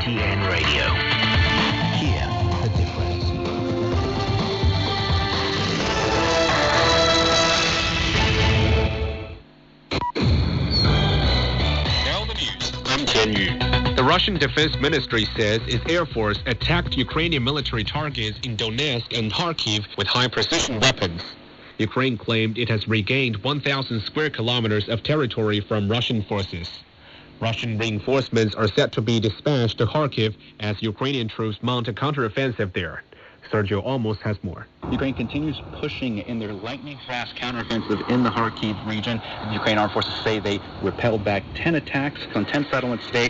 CGTN Radio. Hear the difference. Now the news. I'm Tian Yu. The Russian Defense Ministry says its Air Force attacked Ukrainian military targets in Donetsk and Kharkiv with high-precision weapons. Ukraine claimed it has regained 1,000 square kilometers of territory from Russian forces. Russian reinforcements are set to be dispatched to Kharkiv as Ukrainian troops mount a counteroffensive there. Sergio Olmos has more. Ukraine continues pushing in their lightning-fast counteroffensive in the Kharkiv region. The Ukrainian armed forces say they repelled back 10 attacks on 10 settlements today,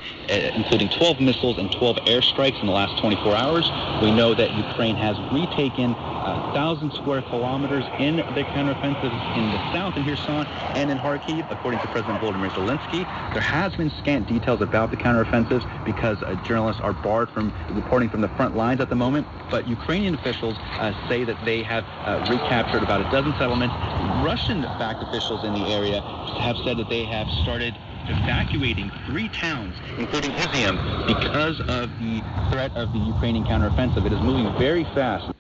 including 12 missiles and 12 airstrikes in the last 24 hours. We know that Ukraine has retaken 1,000 square kilometers in their counteroffensives in the south, in Kherson and in Kharkiv, according to President Volodymyr Zelensky. There has been scant details about the counteroffensives because journalists are barred from reporting from the front lines at the moment, but Ukrainian officials say that they have recaptured about a dozen settlements. Russian-backed officials in the area have said that they have started evacuating 3 towns, including Izium, because of the threat of the Ukrainian counteroffensive. It is moving very fast.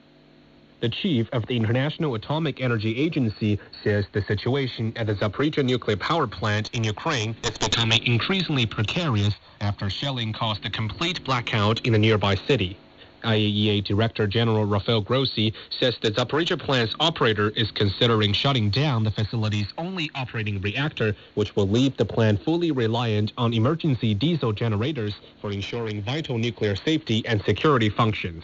The chief of the International Atomic Energy Agency says the situation at the Zaporizhzhia nuclear power plant in Ukraine is becoming increasingly precarious after shelling caused a complete blackout in a nearby city. IAEA Director General Rafael Grossi says the Zaporizhzhia plant's operator is considering shutting down the facility's only operating reactor, which will leave the plant fully reliant on emergency diesel generators for ensuring vital nuclear safety and security functions.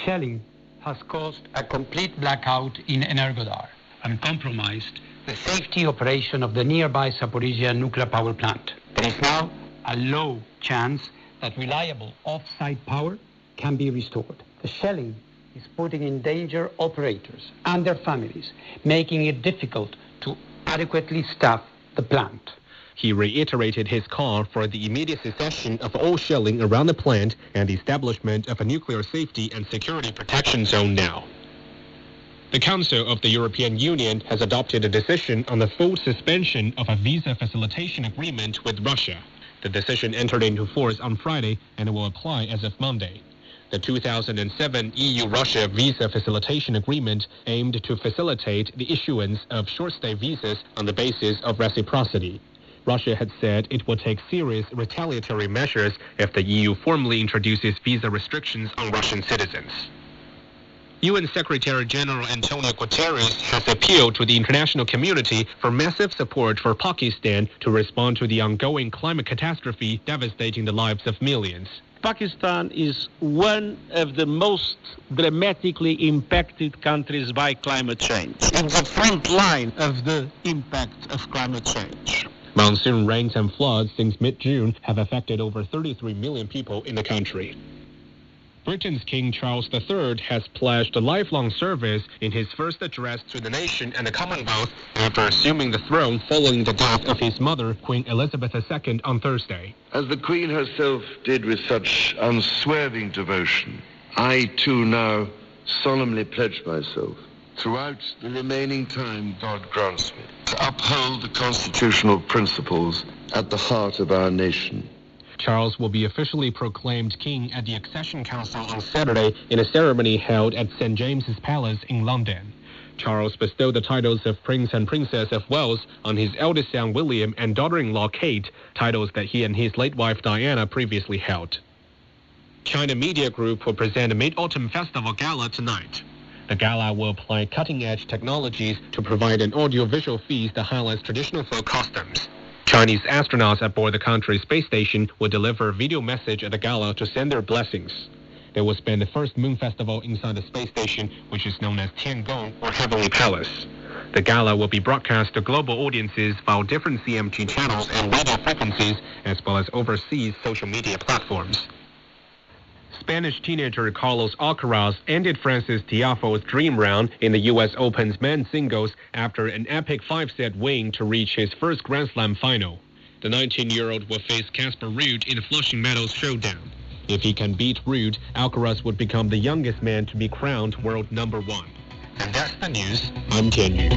Shelling has caused a complete blackout in Energodar and compromised the safety operation of the nearby Zaporizhzhia nuclear power plant. There is now a low chance that reliable off-site power can be restored. The shelling is putting in danger operators and their families, making it difficult to adequately staff the plant. He reiterated his call for the immediate cessation of all shelling around the plant and the establishment of a nuclear safety and security protection zone now. The Council of the European Union has adopted a decision on the full suspension of a visa facilitation agreement with Russia. The decision entered into force on Friday and will apply as of Monday. The 2007 EU-Russia visa facilitation agreement aimed to facilitate the issuance of short-stay visas on the basis of reciprocity. Russia had said it will take serious retaliatory measures if the EU formally introduces visa restrictions on Russian citizens. UN Secretary-General Antonio Guterres has appealed to the international community for massive support for Pakistan to respond to the ongoing climate catastrophe devastating the lives of millions. Pakistan is one of the most dramatically impacted countries by climate change, in the front line of the impact of climate change. Monsoon rains and floods since mid-June have affected over 33 million people in the country. Britain's King Charles III has pledged a lifelong service in his first address to the nation and the Commonwealth after assuming the throne following the death of his mother, Queen Elizabeth II, on Thursday. As the Queen herself did with such unswerving devotion, I too now solemnly pledge myself, throughout the remaining time God grants me, to uphold the constitutional principles at the heart of our nation. Charles will be officially proclaimed king at the Accession Council on Saturday in a ceremony held at St. James's Palace in London. Charles bestowed the titles of Prince and Princess of Wales on his eldest son William and daughter-in-law Kate, titles that he and his late wife Diana previously held. China Media Group will present a Mid-Autumn Festival Gala tonight. The gala will apply cutting-edge technologies to provide an audiovisual feast that highlights traditional folk customs. Chinese astronauts aboard the country's space station will deliver a video message at the gala to send their blessings. They will spend the first moon festival inside the space station, which is known as Tiangong, or Heavenly Palace. The gala will be broadcast to global audiences via different CMT channels and radio frequencies, as well as overseas social media platforms. Spanish teenager Carlos Alcaraz ended Francis Tiafoe's dream round in the U.S. Open's men's singles after an epic 5-set win to reach his first Grand Slam final. The 19-year-old will face Casper Ruud in the Flushing Meadows showdown. If he can beat Ruud, Alcaraz would become the youngest man to be crowned world number 1. And that's the news. I'm Tian Yu.